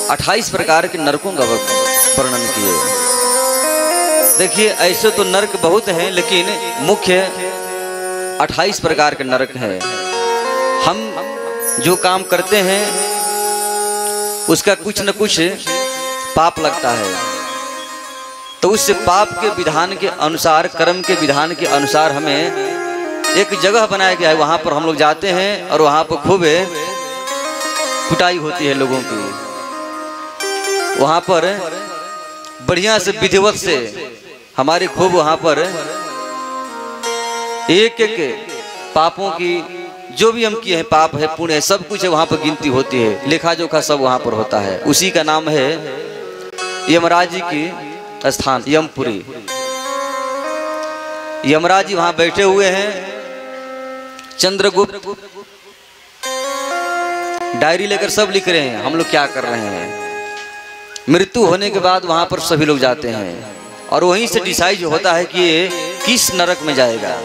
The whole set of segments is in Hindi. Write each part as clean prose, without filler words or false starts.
28 प्रकार के नरकों का वर्णन किए। देखिए ऐसे तो नरक बहुत हैं, लेकिन मुख्य 28 प्रकार के नरक हैं। हम जो काम करते हैं उसका कुछ न कुछ पाप लगता है, तो उस पाप के विधान के अनुसार, कर्म के विधान के अनुसार हमें एक जगह बनाया गया है। वहाँ पर हम लोग जाते हैं और वहाँ पर खूब कुटाई होती है लोगों की। वहाँ पर बढ़िया से विधिवत से हमारी खूब वहाँ पर एक एक पापों की, जो भी हम किए हैं पाप है पुण्य है सब कुछ है, वहाँ पर गिनती होती है, लेखा जोखा सब वहाँ पर होता है। उसी का नाम है यमराज जी की स्थान, यमपुरी। यमराज जी वहाँ बैठे हुए हैं। चंद्रगुप्त डायरी लेकर सब लिख रहे हैं हम लोग क्या कर रहे हैं। मृत्यु होने के बाद वहाँ पर सभी लोग जाते हैं और वहीं से डिसाइड होता है कि ये किस नरक में जाएगा।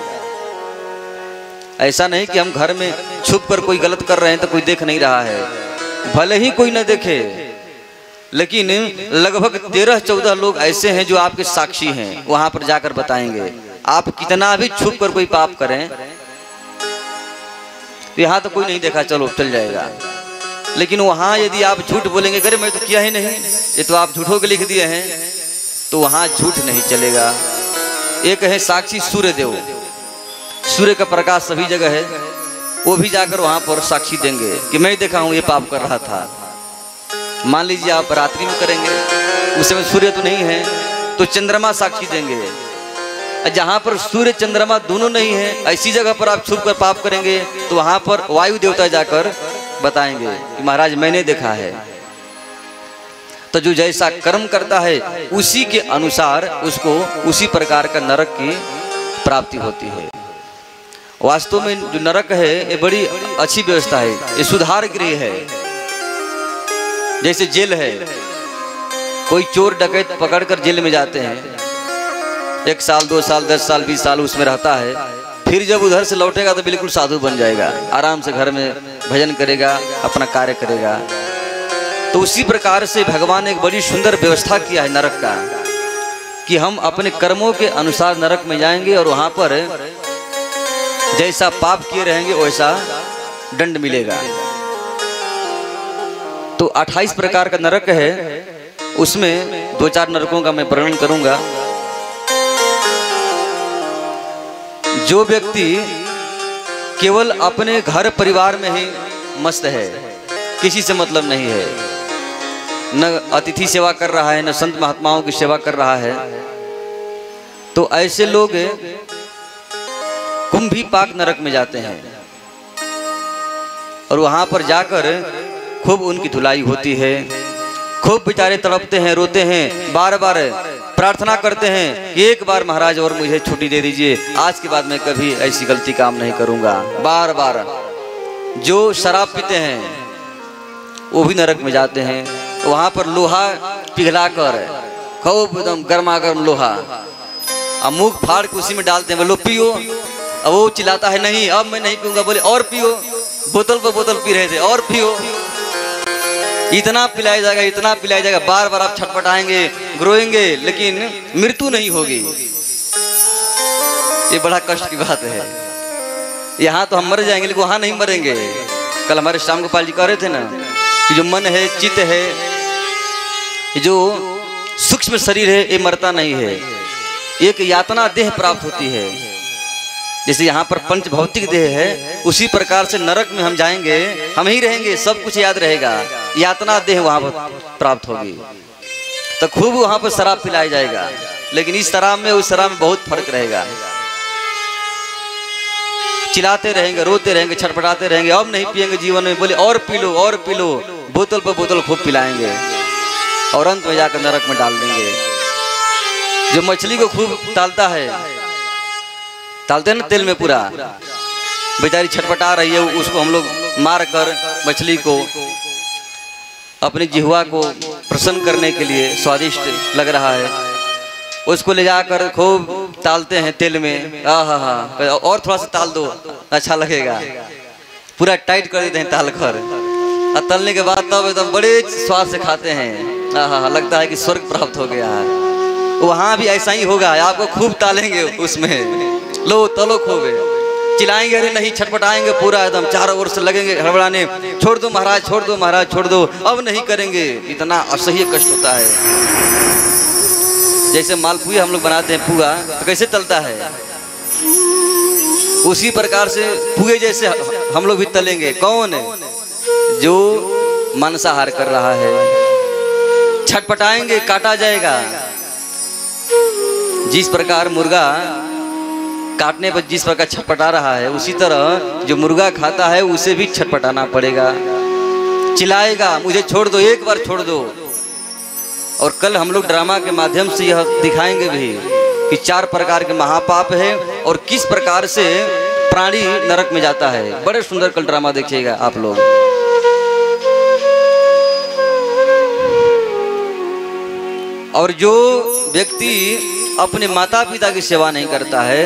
ऐसा नहीं कि हम घर में छुप कर कोई गलत कर रहे हैं तो कोई देख नहीं रहा है, भले ही कोई न देखे, लेकिन लगभग 13-14 लोग ऐसे हैं जो आपके साक्षी हैं, वहां पर जाकर बताएंगे। आप कितना भी छुप कर कोई पाप करें तो यहाँ तो कोई नहीं देखा, चलो चल जाएगा। लेकिन वहां यदि आप झूठ बोलेंगे, अरे मैं तो किया ही नहीं, ये तो आप झूठों के लिख दिए हैं, तो वहां झूठ नहीं चलेगा। एक है साक्षी सूर्य देव, सूर्य का प्रकाश सभी जगह है, वो भी जाकर वहां पर साक्षी देंगे कि मैं देखा हूं ये पाप कर रहा था। मान लीजिए आप रात्रि में करेंगे, उस समय सूर्य तो नहीं है, तो चंद्रमा साक्षी देंगे। जहां पर सूर्य चंद्रमा दोनों नहीं है, ऐसी जगह पर आप छुप कर पाप करेंगे तो वहां पर वायु देवता जाकर बताएंगे कि महाराज मैंने देखा है। तो जो जैसा कर्म करता है उसी के अनुसार उसको उसी प्रकार का नरक की प्राप्ति होती है। वास्तव में जो नरक है ये बड़ी अच्छी व्यवस्था है, ये सुधार गृह है। जैसे जेल है, कोई चोर डकैत पकड़कर जेल में जाते हैं, 1 साल 2 साल 10 साल 20 साल उसमें रहता है, फिर जब उधर से लौटेगा तो बिल्कुल साधु बन जाएगा, आराम से घर में भजन करेगा, अपना कार्य करेगा। तो उसी प्रकार से भगवान ने एक बड़ी सुंदर व्यवस्था किया है नरक का, कि हम अपने कर्मों के अनुसार नरक में जाएंगे और वहां पर जैसा पाप किए रहेंगे वैसा दंड मिलेगा। तो 28 प्रकार का नरक है, उसमें 2-4 नरकों का मैं वर्णन करूंगा। जो व्यक्ति केवल अपने घर परिवार में ही मस्त है, किसी से मतलब नहीं है, न अतिथि सेवा कर रहा है, न संत महात्माओं की सेवा कर रहा है, तो ऐसे लोग कुंभीपाक नरक में जाते हैं और वहां पर जाकर खूब उनकी धुलाई होती है, खूब बेचारे तड़पते हैं, रोते हैं, बार बार प्रार्थना करते हैं कि एक बार महाराज और मुझे छुट्टी दे दीजिए, आज के बाद मैं कभी ऐसी गलती काम नहीं करूंगा। बार बार जो शराब पीते हैं वो भी नरक में जाते हैं, वहां पर लोहा पिघलाकर खूब एकदम गर्मा गर्म लोहा मुंह फाड़ के उसी में डालते हैं, बोलो पियो। अब वो चिल्लाता है नहीं अब मैं नहीं पीऊंगा, बोले और पियो, बोतल पर बोतल पी रहे थे, और पियो, इतना पिलाया जाएगा, इतना पिलाया जाएगा, बार बार आप छटपटाएंगे, रोएंगे, लेकिन मृत्यु नहीं होगी। ये बड़ा कष्ट की बात है। यहाँ तो हम मर जाएंगे लेकिन वहां नहीं मरेंगे। कल हमारे श्याम गोपाल जी कह रहे थे ना कि जो मन है, चित्त है, जो सूक्ष्म शरीर है, ये मरता नहीं है, एक यातना देह प्राप्त होती है। जैसे यहाँ पर पंच भौतिक देह है, उसी प्रकार से नरक में हम जाएंगे, हम ही रहेंगे, सब कुछ याद रहेगा, यातना देह वहां पर प्राप्त होगी। तो खूब वहां पर शराब पिलाया जाएगा, लेकिन इस शराब में उस शराब में बहुत फर्क रहेगा। चिल्लाते रहेंगे, रोते रहेंगे, छटपटाते रहेंगे, अब नहीं पिएंगे जीवन में, बोले और पी लो, और पी लो, बोतल पर बोतल खूब पिलाएंगे और अंत में जाकर नरक में डाल देंगे। जो मछली को खूब डालता है, डालते हैं ना तेल में, पूरा बेचारी छटपटा रही है, उसको हम लोग मार कर मछली को अपनी जिह्वा को प्रसन्न करने के लिए, स्वादिष्ट लग रहा है, उसको ले जाकर खूब तालते हैं तेल में। आहा, और थोड़ा सा ताल दो अच्छा लगेगा, पूरा टाइट कर देते हैं ताल कर, और तलने के बाद तब एकदम बड़े स्वाद से खाते हैं। हाँ, लगता है कि स्वर्ग प्राप्त हो गया है। वहाँ भी ऐसा ही होगा, आपको खूब तालेंगे उसमें, लो तलो खूब, चिल्लाएंगे अरे नहीं, छटपटाएंगे पूरा एकदम, चारों ओर से लगेंगे हड़बड़ाने, छोड़ दो महाराज, छोड़ दो महाराज, छोड़ दो, अब नहीं करेंगे। इतना असह्य कष्ट होता है। जैसे मालपुआ हम लोग बनाते हैं पुआ, तो कैसे तलता है, उसी प्रकार से पुए जैसे हम लोग भी तलेंगे। कौन? जो मांसाहार कर रहा है। छटपटाएंगे, काटा जाएगा। जिस प्रकार मुर्गा काटने पर जिस प्रकार छटपटा रहा है, उसी तरह जो मुर्गा खाता है उसे भी छटपटाना पड़ेगा। चिल्लाएगा मुझे छोड़ दो, एक बार छोड़ दो। और कल हम लोग ड्रामा के माध्यम से यह दिखाएंगे भी कि 4 प्रकार के महापाप है और किस प्रकार से प्राणी नरक में जाता है। बड़े सुंदर कल ड्रामा देखिएगा आप लोग। और जो व्यक्ति अपने माता पिता की सेवा नहीं करता है,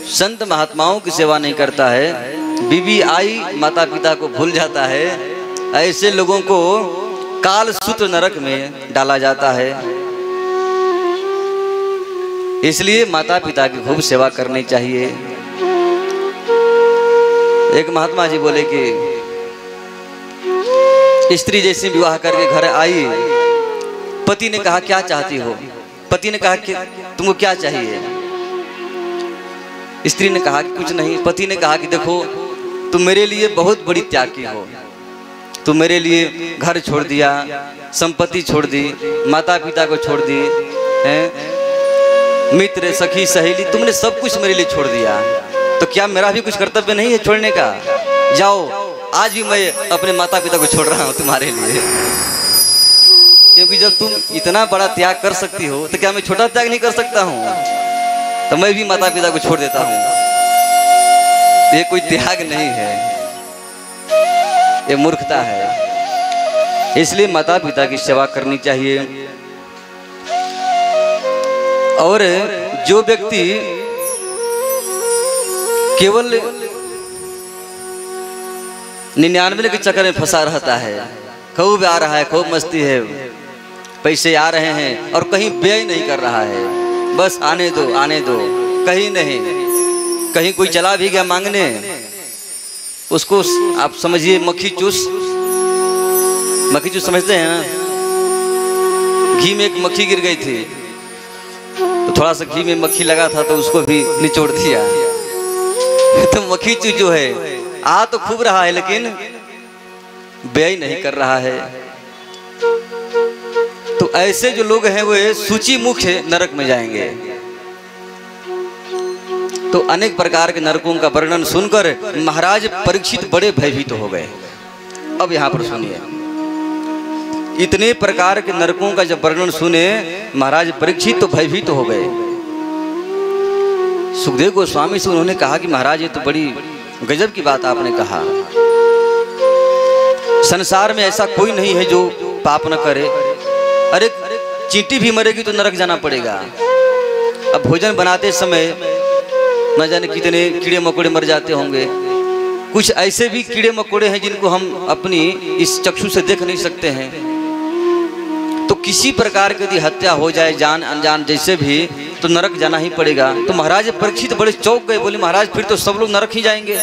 संत महात्माओं की सेवा नहीं करता है, बीबी आई माता पिता को भूल जाता है, ऐसे लोगों को काल सूत्र नरक में डाला जाता है। इसलिए माता पिता की खूब सेवा करनी चाहिए। एक महात्मा जी बोले कि स्त्री जैसे विवाह करके घर आई, पति ने कहा क्या चाहती हो? पति ने कहा कि तुमको क्या चाहिए? स्त्री ने कहा कि कुछ नहीं। पति ने कहा कि देखो तुम मेरे लिए बहुत बड़ी त्यागी हो, तुम मेरे लिए घर छोड़ दिया, संपत्ति छोड़ दी, माता पिता को छोड़ दी, मित्र सखी सहेली, तुमने सब कुछ मेरे लिए छोड़ दिया, तो क्या मेरा भी कुछ कर्तव्य नहीं है छोड़ने का? जाओ, आज भी मैं अपने माता पिता को छोड़ रहा हूँ तुम्हारे लिए। क्योंकि जब तुम इतना बड़ा त्याग कर सकती हो तो क्या मैं छोटा त्याग नहीं कर सकता हूँ? तो मैं भी माता पिता को छोड़ देता हूँ। ये कोई त्याग नहीं है, ये मूर्खता है। इसलिए माता पिता की सेवा करनी चाहिए। और जो व्यक्ति केवल 99 के चक्कर में फंसा रहता है, खूब आ रहा है, खूब मस्ती है, पैसे आ रहे हैं और कहीं व्यय नहीं कर रहा है, बस आने दो आने दो, कहीं नहीं, कहीं कोई चला भी गया मांगने, उसको आप समझिए मक्खी चूस समझते हैं ना? घी में एक मक्खी गिर गई थी, तो थोड़ा सा घी में मक्खी लगा था तो उसको भी निचोड़ दिया। तो मक्खी चूस जो है आ तो खूब रहा है लेकिन व्यय नहीं कर रहा है। तो ऐसे जो लोग हैं वो सूची मुख्य नरक में जाएंगे। तो अनेक प्रकार के नरकों का वर्णन सुनकर महाराज परीक्षित बड़े भयभीत हो गए। अब यहाँ पर सुनिए, इतने प्रकार के नरकों का जब वर्णन सुने महाराज परीक्षित तो भयभीत हो गए। सुखदेव गोस्वामी से उन्होंने कहा कि महाराज ये तो बड़ी गजब की बात आपने कहा, संसार में ऐसा कोई नहीं है जो पाप न करे। अरे चींटी भी मरेगी तो नरक जाना पड़ेगा। अब भोजन बनाते समय न जाने कितने कीड़े मकोड़े मर जाते होंगे। कुछ ऐसे भी कीड़े मकोड़े हैं जिनको हम अपनी इस चक्षु से देख नहीं सकते हैं। तो किसी प्रकार की यदि हत्या हो जाए जान अनजान जैसे भी, तो नरक जाना ही पड़ेगा। तो महाराज परीक्षित बड़े चौंक गए, बोले महाराज फिर तो सब लोग नरक ही जाएंगे।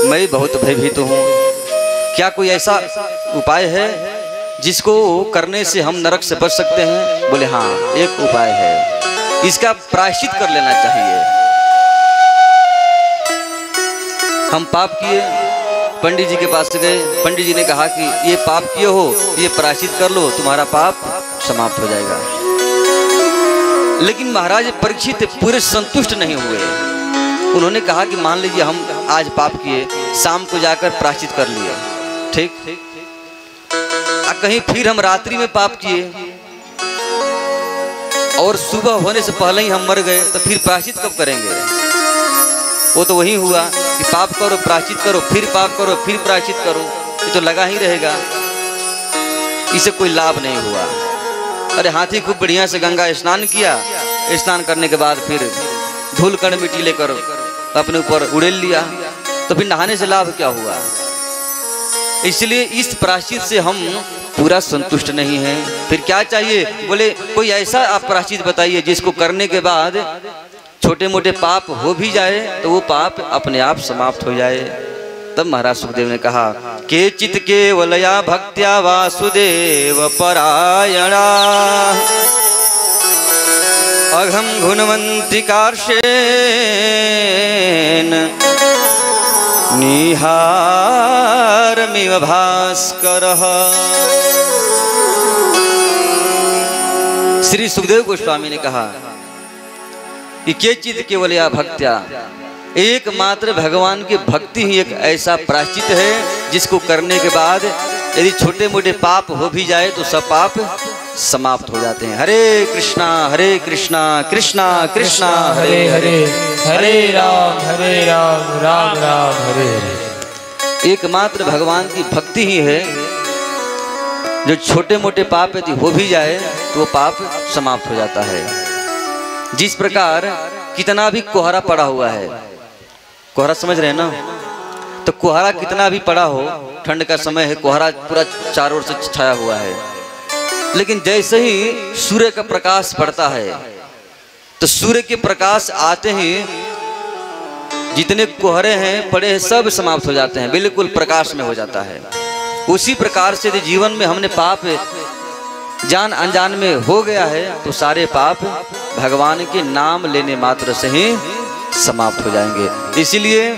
मैं बहुत भयभीत हूँ, क्या कोई ऐसा उपाय है जिसको करने से हम नरक से बच सकते हैं? बोले हाँ, एक उपाय है, इसका प्रायश्चित कर लेना चाहिए। हम पाप किए, पंडित जी के पास गए, पंडित जी ने कहा कि ये पाप किए हो, ये प्रायश्चित कर लो, तुम्हारा पाप समाप्त हो जाएगा। लेकिन महाराज परीक्षित पूरे संतुष्ट नहीं हुए। उन्होंने कहा कि मान लीजिए हम आज पाप किए, शाम को जाकर प्रायश्चित कर लिए, ठीक, कहीं फिर हम रात्रि में पाप किए और सुबह होने से पहले ही हम मर गए, तो फिर प्रायश्चित कब करेंगे? वो तो वही हुआ कि पाप करो, प्रायश्चित करो, फिर पाप करो, फिर प्रायश्चित करो, ये तो लगा ही रहेगा, इसे कोई लाभ नहीं हुआ। अरे हाथी खूब बढ़िया से गंगा स्नान किया, स्नान करने के बाद फिर धूल कण मिट्टी लेकर अपने ऊपर उड़ेल लिया, तो फिर नहाने से लाभ क्या हुआ? इसलिए इस प्रायश्चित से हम पूरा संतुष्ट नहीं हैं। फिर क्या चाहिए? बोले कोई ऐसा आप प्रायश्चित बताइए जिसको करने के बाद छोटे मोटे पाप हो भी जाए तो वो पाप अपने आप समाप्त हो जाए। तब महाराज सुखदेव ने कहा, केचित केवलया भक्त्या वासुदेव परायणा अघम गुणवंती कार्षेन निहारमिव भास्करः। श्री सुखदेव गोस्वामी ने कहा कि केचित केवलया भक्त्या, एकमात्र भगवान की भक्ति ही एक ऐसा प्रायश्चित है जिसको करने के बाद यदि छोटे मोटे पाप हो भी जाए तो सब पाप समाप्त हो जाते हैं। हरे कृष्णा कृष्णा कृष्णा हरे हरे, हरे राम राम राम हरे हरे। एकमात्र भगवान की भक्ति ही है जो छोटे मोटे पाप यदि हो भी जाए तो वो पाप समाप्त हो जाता है। जिस प्रकार कितना भी कोहरा पड़ा हुआ है, कोहरा समझ रहे हैं ना, तो कोहरा कितना भी पड़ा हो, ठंड का समय है, कोहरा पूरा चारों ओर से छाया हुआ है, लेकिन जैसे ही सूर्य का प्रकाश पड़ता है तो सूर्य के प्रकाश आते ही जितने कोहरे हैं पड़े हैं सब समाप्त हो जाते हैं, बिल्कुल प्रकाश में हो जाता है। उसी प्रकार से यदि जीवन में हमने पाप जान अनजान में हो गया है तो सारे पाप भगवान के नाम लेने मात्र से ही समाप्त हो जाएंगे। इसीलिए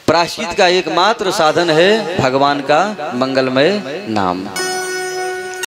प्रायश्चित का एकमात्र साधन है भगवान का मंगलमय नाम।